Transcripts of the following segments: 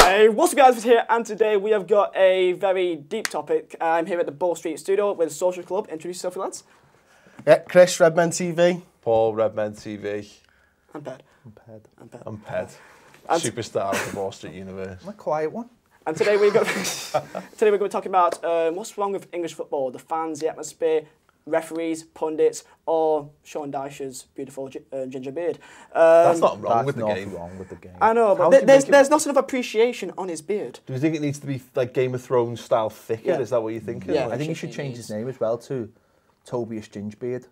Hey, what's up guys, here, and today we have got a very deep topic. I'm here at the BallStreet studio with Social Club. Introduce yourself, lads. Yeah, Chris, Redmen TV. Paul, Redmen TV. I'm Ped. I'm Ped. Superstar of the BallStreet universe. I'm a quiet one. And today we're going to be talking about what's wrong with English football, the fans, the atmosphere, referees, pundits, or Sean Dyche's beautiful ginger beard. That's not wrong with the game. Wrong with the game. I know, but there's not enough appreciation on his beard. Do you think it needs to be like Game of Thrones style thicker? Yeah. Is that what you're thinking? Yeah. I think he should change his name as well to Tobias Gingerbeard.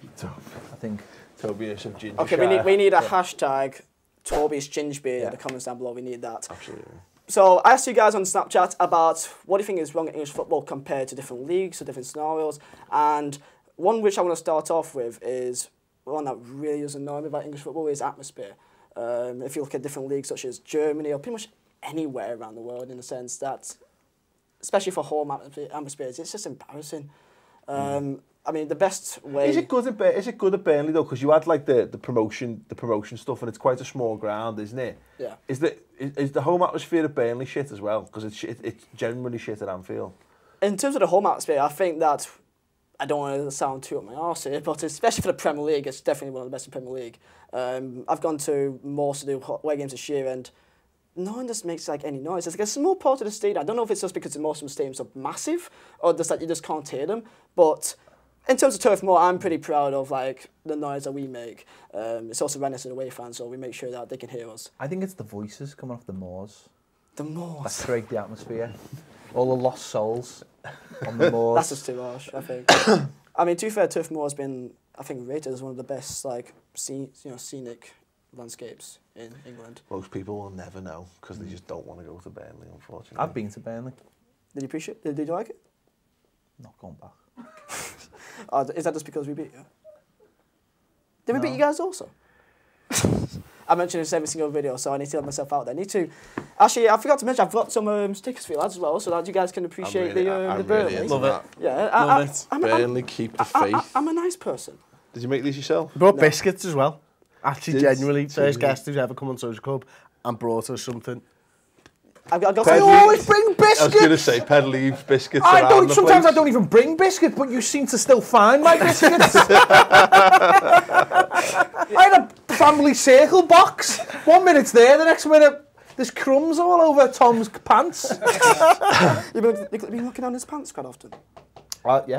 I think. Tobias of Ginger. Okay, we need a hashtag Tobias Gingerbeard in the comments down below. We need that. Absolutely. So I asked you guys on Snapchat about what do you think is wrong in English football compared to different leagues or different scenarios, and one which I want to start off with is one that really does annoy me about English football is atmosphere. If you look at different leagues such as Germany or pretty much anywhere around the world, in the sense that, especially for home atmospheres, it's just embarrassing. I mean, the best way. Is it good at Burnley though? Because you had like the promotion stuff, and it's quite a small ground, isn't it? Yeah. Is the home atmosphere at Burnley shit as well? Because it's generally shit at Anfield. In terms of the home atmosphere, I think that, I don't want to sound too up my arse here, but especially for the Premier League, it's definitely one of the best in the Premier League. I've gone to most of the away games this year, and no one just makes like any noise. It's like a small part of the stadium. I don't know if it's just because most of the stadiums are massive, or just that you just can't hear them. But in terms of Turf Moor, I'm pretty proud of like the noise that we make. It's also RANT and away fans, so we make sure that they can hear us. I think it's the voices coming off the moors. The moors. That create the atmosphere. All the lost souls on the moors. That's just too harsh, I think. I mean, to be fair, Turf Moor has been, I think, rated as one of the best like scenic landscapes in England. Most people will never know because they just don't want to go to Burnley, unfortunately. I've been to Burnley. Did you appreciate it? Did you like it? Not going back. Is that just because we beat you? Did we beat you guys also? I mentioned this every single video, so I need to let myself out there. I need to. Actually, I forgot to mention, I've got some stickers for you lads as well, so that you guys can appreciate the Burnley. Love it. Yeah, Love it. Burnley, keep the faith. I'm a nice person. Did you make these yourself? Brought biscuits as well. Actually, genuinely, first guest who's ever come on Social Club and brought us something. I always bring biscuits. I was going to say, Ped leaves biscuits Sometimes I don't even bring biscuits, but you seem to still find my biscuits. I had a family circle box. 1 minute it's there, the next minute there's crumbs all over Tom's pants. You've been looking on his pants quite often. Yeah.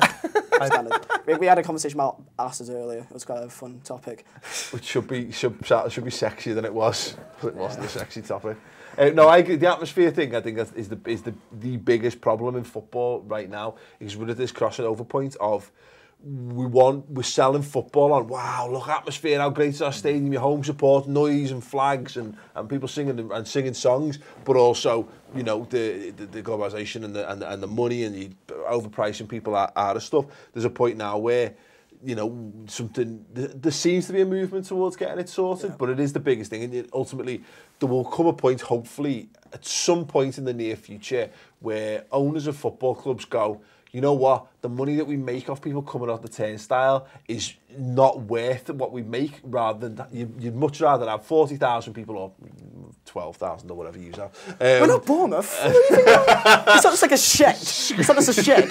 We had a conversation about asses earlier. It was quite a fun topic. Which should be sexier than it was. But it wasn't a sexy topic. No, I agree. The atmosphere thing, I think, is the biggest problem in football right now. Is we're at this crossing over point of we're selling football on, wow, look, atmosphere, how great is our stadium, your home support, noise and flags and people singing songs, but also, you know, the globalisation and the money and the overpricing people out of stuff. There's a point now where, you know, there seems to be a movement towards getting it sorted, but it is the biggest thing, and ultimately there will come a point, hopefully at some point in the near future, where owners of football clubs go, you know what, the money that we make off people coming off the turnstile is not worth what we make, rather than you'd much rather have 40,000 people or 12,000 or whatever you use. We're not Bournemouth. What do you think? It's not just like a shed. It's not just a shed.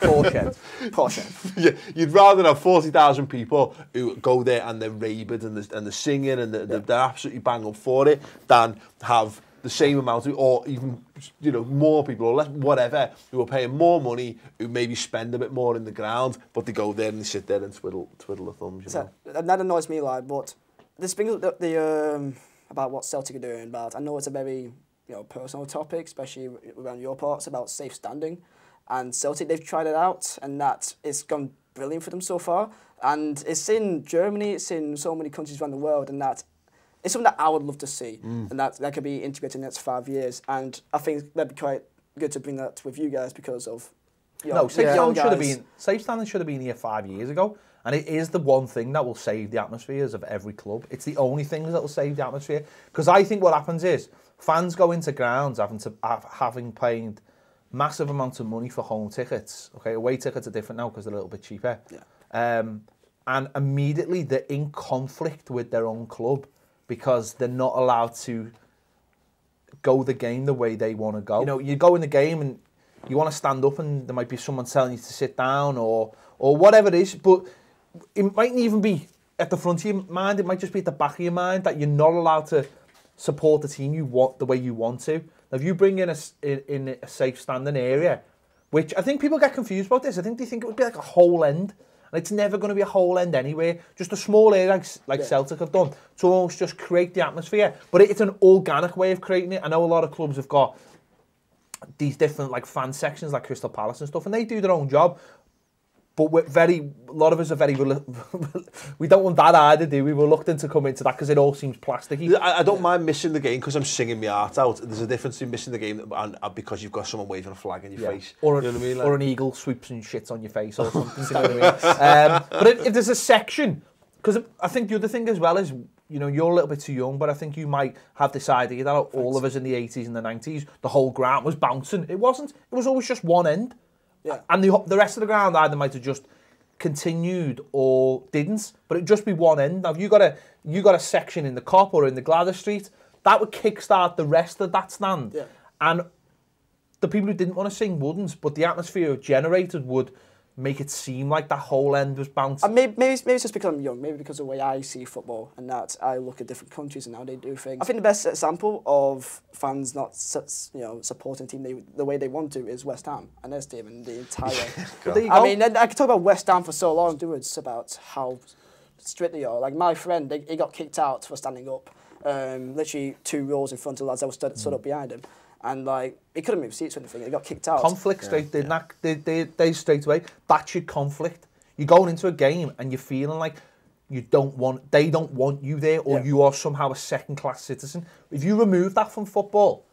Poor shed. Yeah, you'd rather have 40,000 people who go there and they're rabid and they're singing and they're absolutely bang up for it, than have the same amount of, or even, you know, more people or less, whatever, who are paying more money, who maybe spend a bit more in the ground, but they go there and they sit there and twiddle the thumbs. You know? And that annoys me, like, but this brings up the about what Celtic are doing. But I know it's a very personal topic, especially around your parts, about safe standing. And Celtic, they've tried it out, and that it's gone brilliant for them so far. And it's in Germany, it's in so many countries around the world, and that. It's something that I would love to see, and that could be integrated in the next 5 years. And I think that'd be quite good to bring that with you guys because of safe standing should have been here 5 years ago, and it is the one thing that will save the atmospheres of every club. It's the only thing that will save the atmosphere, because I think what happens is fans go into grounds having paid massive amounts of money for home tickets. Okay, away tickets are different now because they're a little bit cheaper. Yeah. And immediately they're in conflict with their own club, because they're not allowed to go the game the way they want to go. You know, you go in the game and you want to stand up and there might be someone telling you to sit down or whatever it is, but it mightn't even be at the front of your mind, it might just be at the back of your mind that you're not allowed to support the team you want the way you want to. Now, if you bring in a safe standing area, which I think people get confused about this, I think they think it would be like a whole end, and it's never going to be a whole end anyway. Just a small area like Celtic have done to almost just create the atmosphere, but it's an organic way of creating it. I know a lot of clubs have got these different like fan sections like Crystal Palace and stuff, and they do their own job. But a lot of us are very, we don't want that either, do we? We're reluctant to come into that because it all seems plasticky. I don't mind missing the game because I'm singing my heart out. There's a difference between missing the game and because you've got someone waving a flag in your face. Or, you know what I mean? Or an eagle sweeps and shits on your face or something, you know what I mean? But if there's a section, because I think the other thing as well is, you know, you're a little bit too young, but I think you might have this idea that all of us in the 80s and the 90s, the whole ground was bouncing. It wasn't. It was always just one end. Yeah. And the rest of the ground either might have just continued or didn't, but it'd just be one end. Now, if you got a section in the Cop or in the Gladys Street, that would kickstart the rest of that stand. Yeah. And the people who didn't want to sing wouldn't, but the atmosphere generated would make it seem like that whole end was bouncing. Maybe it's just because I'm young, maybe because of the way I see football and that I look at different countries and how they do things. I think the best example of fans not supporting the team the way they want to is West Ham and their team and the entire... I mean, I could talk about West Ham for so long, afterwards, about how strict they are. Like my friend, he got kicked out for standing up, literally 2 rows in front of lads that were stood up behind him. And like he couldn't move seats or anything. He got kicked out. Conflict straight, they straight away. That's your conflict. You're going into a game and you're feeling like they don't want you there, or you are somehow a second-class citizen. If you remove that from football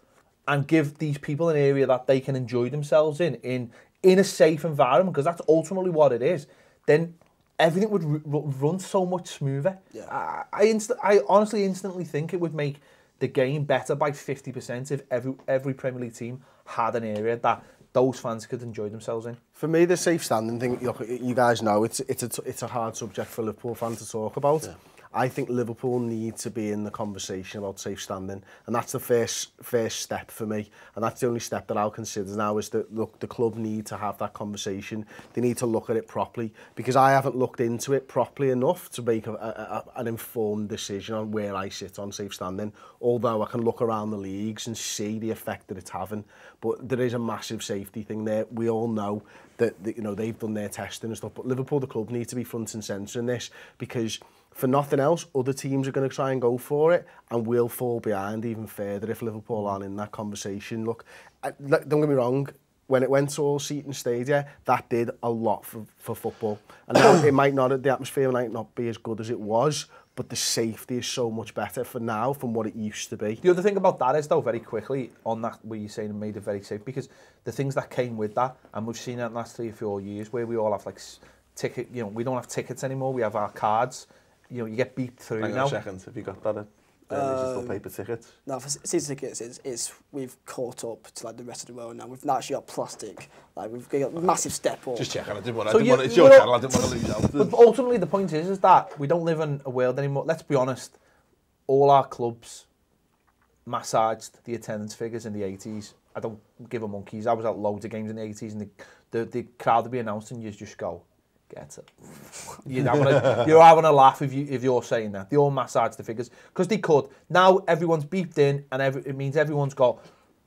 and give these people an area that they can enjoy themselves in a safe environment, because that's ultimately what it is, then everything would run so much smoother. Yeah. I honestly instantly think it would make the game better by 50% if every Premier League team had an area that those fans could enjoy themselves in. For me, the safe standing thing, you guys know, it's a hard subject for Liverpool fans to talk about. Yeah. I think Liverpool need to be in the conversation about safe standing, and that's the first step for me, and that's the only step that I'll consider now, is that, look, the club need to have that conversation. They need to look at it properly, because I haven't looked into it properly enough to make an informed decision on where I sit on safe standing, although I can look around the leagues and see the effect that it's having. But there is a massive safety thing there. We all know that you know, they've done their testing and stuff, but Liverpool, the club, need to be front and centre in this, because for nothing else, other teams are going to try and go for it, and we'll fall behind even further if Liverpool aren't in that conversation. Look, don't get me wrong, when it went to all-seating stadia, that did a lot for football. And now it might not, the atmosphere might not be as good as it was, but the safety is so much better for now from what it used to be. The other thing about that is, though, very quickly, on that, where you're saying it made it very safe, because the things that came with that, and we've seen that in the last 3 or 4 years, where we all have, like, ticket, you know, we don't have tickets anymore, we have our cards. You know, you get beeped through now. Hang on a second, have you got that? Digital paper tickets? No, for season tickets, we've caught up to like the rest of the world now. We've not actually got plastic. Like we've got a massive step up. Just checking. It's your channel. I didn't want to lose out. But ultimately, the point is that we don't live in a world anymore. Let's be honest. All our clubs massaged the attendance figures in the 80s. I don't give a monkeys. I was at loads of games in the 80s, and the crowd would be announced, and you just go, get it. You're having a laugh if you're saying that. They all massage the figures because they could. Now everyone's beeped in, and it means everyone's got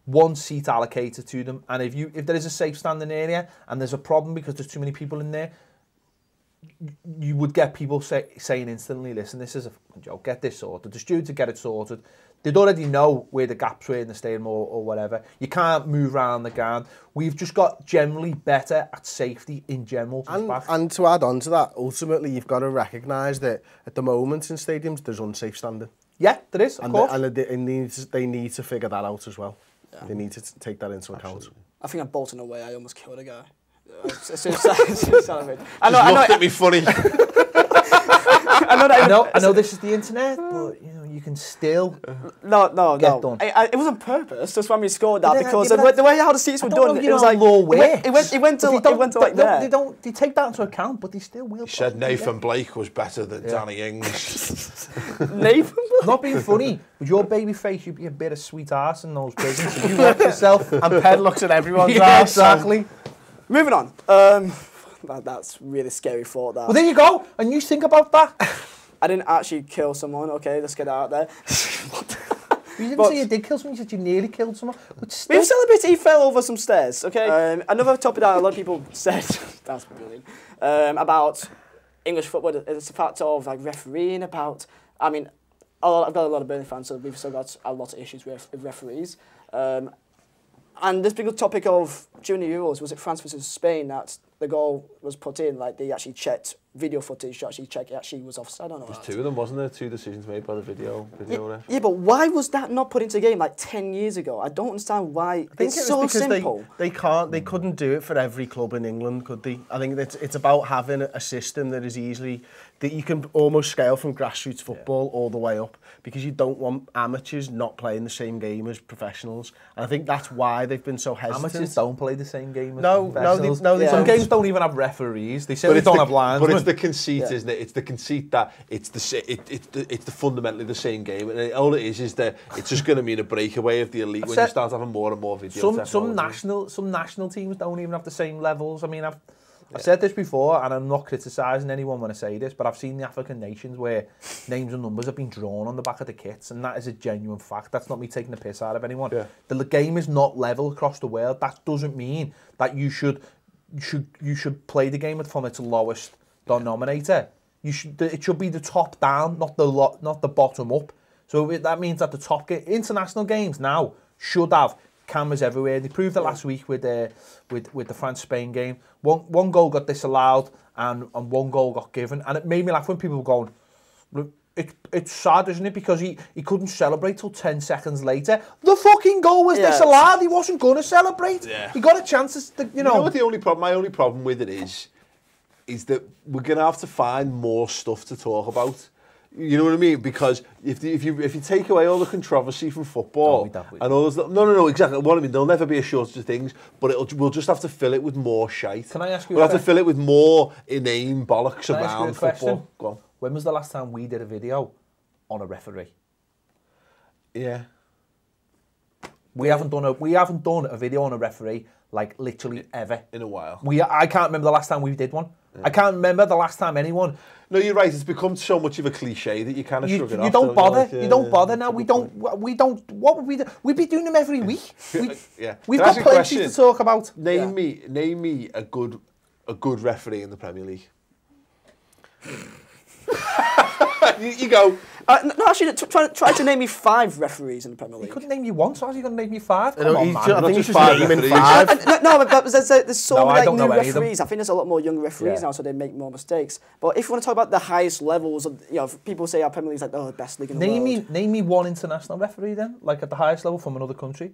one seat allocated to them. And if there is a safe standing area and there's a problem because there's too many people in there, you would get people saying instantly, listen, this is a joke, get this sorted. The stewards would get it sorted. They'd already know where the gaps were in the stadium or whatever. You can't move around the ground. We've just got generally better at safety in general. And to add on to that, ultimately you've got to recognise that at the moment in stadiums there's unsafe standing. Yeah, there is, of course. They need to figure that out as well. Yeah. They need to take that into account. Absolutely. I think I'm bolting away. I almost killed a guy. As soon as I looked at me funny. I know this is the internet, but you know you can still get done. It was on purpose. That's why we scored that, because the way how the seats were done, it was like it went to like there. They take that into account, but they still will. He said Nathan Blake was better than Danny Ings. Nathan. Not being funny, with your baby face, you'd be a bit of sweet ass in those prisons. If you watch yourself. And Ped looks at everyone's Yeah, ass. exactly. Moving on. That's really scary thought, that. Well, there you go. And you think about that. I didn't actually kill someone, okay, let's get that out there. You didn't say you did kill someone, you said you nearly killed someone. We've celebrated he fell over some stairs, okay? Another topic that a lot of people said, that's brilliant, about English football, it's a fact of like refereeing, about, I mean, I've got a lot of Burnley fans, so we've still got a lot of issues with referees. And this big topic of, during the Euros, was it France versus Spain, that the goal was put in, like they actually checked video footage to actually check it actually was offside. I don't know. There's two of them, wasn't there? Two decisions made by the video ref. Yeah, but why was that not put into the game like 10 years ago? I don't understand why. It's so simple. They couldn't do it for every club in England, could they? I think it's about having a system that is easily, that you can almost scale from grassroots football all the way up, because you don't want amateurs not playing the same game as professionals. And I think that's why they've been so hesitant. Amateurs don't play the same game as professionals. Some games don't even have referees. They certainly don't have linesmen. But it's the conceit, isn't it? It's the conceit that it's the fundamentally the same game, and all it is that it's just going to mean a breakaway of the elite when you start having more and more video. Some national teams don't even have the same levels. I mean, I've said this before, and I'm not criticising anyone when I say this, but I've seen the African nations where names and numbers have been drawn on the back of the kits, and that is a genuine fact. That's not me taking the piss out of anyone. Yeah. The game is not level across the world. That doesn't mean that you should play the game from its lowest denominator. It should be the top down, not the bottom up. So that means that the top international games now should have cameras everywhere. They proved it last week with the France-Spain game. One goal got disallowed and one goal got given, and it made me laugh when people were going, it's sad, isn't it? Because he couldn't celebrate till 10 seconds later. The fucking goal was disallowed. He wasn't going to celebrate. Yeah. He got a chance to, you know what my only problem with it is that we're going to have to find more stuff to talk about. You know what I mean? Because if you take away all the controversy from football and all those, no, exactly. What I mean, there'll never be a shortage of things, but we'll just have to fill it with more shite. Can I ask you? We'll have to fill it with more inane bollocks around football. Go on. When was the last time we did a video on a referee? Yeah. We haven't done a video on a referee like literally ever in a while. I can't remember the last time we did one. Yeah. I can't remember the last time anyone. No, you're right. It's become so much of a cliche that you kind of shrug it off. You don't bother. You don't bother now. We don't. What would we do? We'd be doing them every week. We've got plenty to talk about. Name me a good referee in the Premier League. you go. No, actually, try to name me 5 referees in the Premier League. He couldn't name you one, so how's he going to name you 5? Come on, man. I think he's just naming 5. No, but there's so many like, new referees. I think there's a lot more young referees now, so they make more mistakes. But if you want to talk about the highest levels of, people say our Premier League's like, the best league in the world. Name me one international referee then, like at the highest level from another country.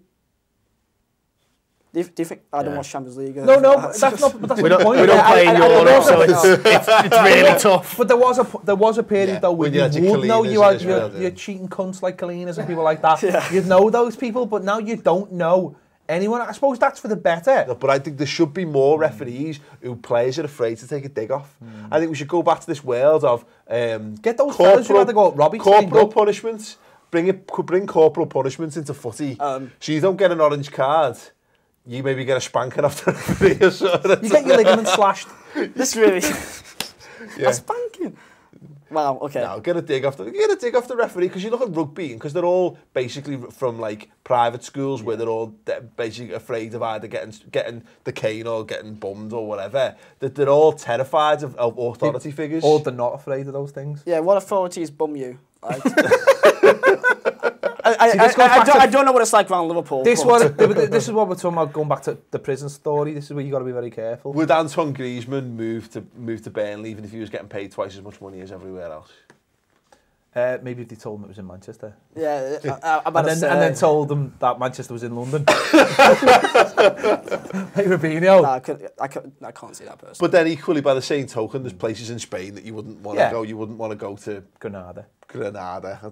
Do you think I don't watch Champions League? No, that's not. But that's we the point. We don't play in Europe, so it's really tough. But there was a period though where you would know you're cheating cunts like Kalinas and people like that. You'd know those people, but now you don't know anyone. I suppose that's for the better. No, but I think there should be more referees who players are afraid to take a dig off. I think we should go back to this world of get those fellas who had to go at Robbie. Corporal punishments. Bring corporal punishments into footy, so you don't get an orange card. You maybe get a spanking after a referee or something. You get your ligament slashed. This really... A spanking? Wow, okay. No, get a dig off the referee, because you look at rugby, because they're all basically from like private schools where they're all basically afraid of either getting the cane or getting bummed or whatever. That they're all terrified of authority figures. Or they're not afraid of those things. Yeah, what authorities bum you? I don't know what it's like around Liverpool. This is what we're talking about, going back to the prison story. This is where you got to be very careful. Would Antoine Griezmann move to Burnley even if he was getting paid twice as much money as everywhere else? Maybe if they told him it was in Manchester. Yeah, and then told them that Manchester was in London. Hey, Rubinho. I can't see that person. But then equally, by the same token, there's places in Spain that you wouldn't want to go. You wouldn't want to go to Granada. I don't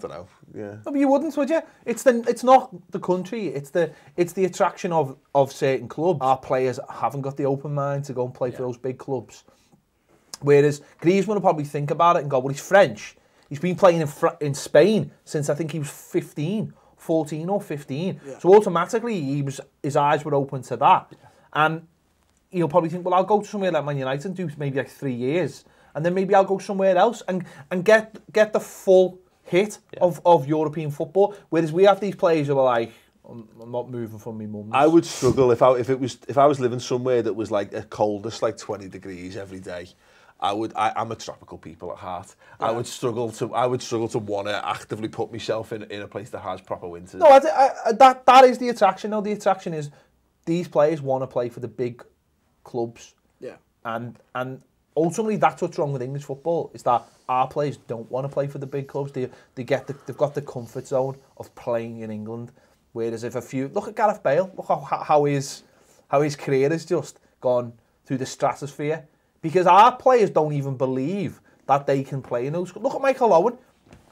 know. Yeah. No, but you wouldn't, would you? It's not the country. It's the attraction of certain clubs. Our players haven't got the open mind to go and play for those big clubs. Whereas Griezmann will probably think about it and go, well, he's French. He's been playing in Spain since I think he was 14 or 15. Yeah. So automatically his eyes were open to that. Yeah. And he'll probably think, well, I'll go to somewhere like Man United and do maybe like 3 years. And then maybe I'll go somewhere else and get the full hit of European football. Whereas we have these players who are like, I'm not moving from my mum's. I would struggle if I was living somewhere that was like a coldest, like 20 degrees every day. I'm a tropical people at heart. Yeah. I would struggle to want to actively put myself in a place that has proper winters. No, that is the attraction. No, the attraction is these players want to play for the big clubs. Yeah. And ultimately, that's what's wrong with English football, is that our players don't want to play for the big clubs. They've got the comfort zone of playing in England. Whereas if look at Gareth Bale, look how his career has just gone through the stratosphere. Because our players don't even believe that they can play in those. Look at Michael Owen.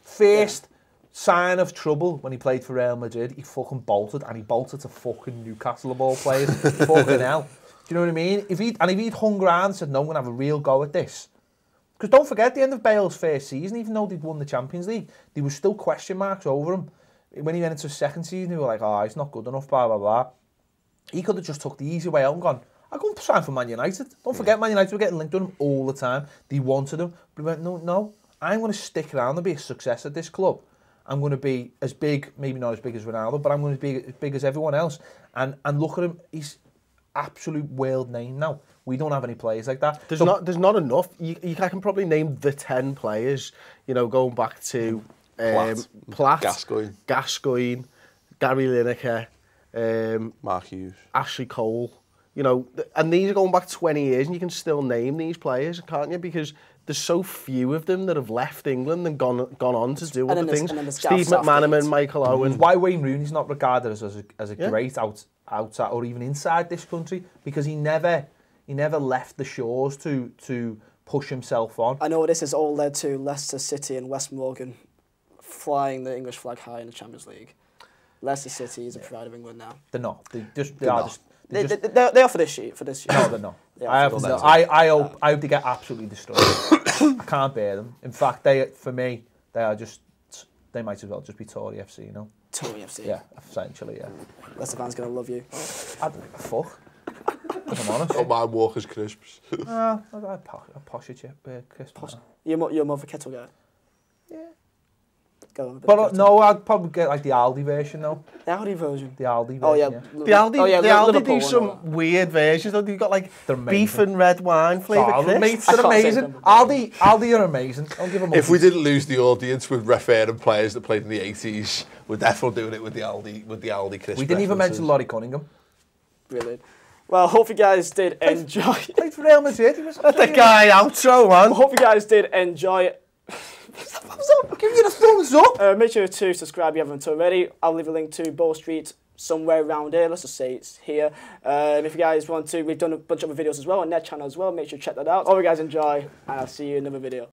First sign of trouble when he played for Real Madrid, he fucking bolted, and he bolted to fucking Newcastle of all players. Fucking hell. Do you know what I mean? If he'd hung around and said, no, I'm going to have a real go at this. Because don't forget, at the end of Bale's first season, even though they'd won the Champions League, there was still question marks over him. When he went into his second season, they were like, oh, he's not good enough, blah, blah, blah. He could have just took the easy way out and gone, I'll go and sign for Man United. Don't forget, Man United were getting linked with him all the time. They wanted him. But he went, no, I'm going to stick around and be a success at this club. I'm going to be as big, maybe not as big as Ronaldo, but I'm going to be as big as everyone else. And look at him, he's absolute world name now. We don't have any players like that. There's not enough. I can probably name the 10 players, going back to Platt, Gascoigne, Gary Lineker, Mark Hughes, Ashley Cole. And these are going back 20 years, and you can still name these players, can't you? Because there's so few of them that have left England and gone on to do other things. Steve McManaman, Michael Owen. Why Wayne Rooney's not regarded as a great outside or even inside this country, because he never left the shores to push himself on. I know this has all led to Leicester City and West Morgan flying the English flag high in the Champions League. Leicester City is a pride of England now. They're not. They are for this year. No, they're not. I hope they get absolutely destroyed. I can't bear them. In fact, they might as well just be Tory FC, Tory FC? Yeah, essentially, yeah. Leicester fans going to love you. Fuck. If I'm honest. Oh, my Walker's crisps. I'd posh it, crisps. You're more of a kettle guy? Yeah. But no, I'd probably get like the Aldi version though. The Aldi version? The Aldi version, Oh yeah. The Aldi do some weird versions. They've got like beef and red wine flavoured crisps. They're amazing. Aldi are amazing. I'll give them. If we didn't lose the audience with referring players that played in the 80s, we're definitely doing it with the Aldi crisps. We didn't even mention Laurie Cunningham. Brilliant. Well, hope you guys did enjoy. Played for Real Madrid. He was the guy outro, man. Hope you guys did enjoy it. Give you the thumbs up. Make sure to subscribe if you haven't already. I'll leave a link to BallStreet somewhere around here. Let's just say it's here. If you guys want to, we've done a bunch of other videos as well on that channel as well. Make sure to check that out. Hope you guys enjoy, and I'll see you in another video.